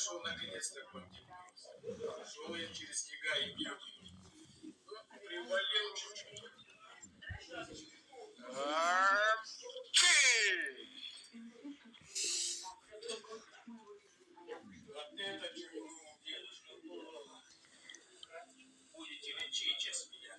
Хорошо, наконец-то подтянулся. Шел я через снега и белки. Привалил чуть-чуть. Вот это чего дедушка. Будете лечить сейчас меня.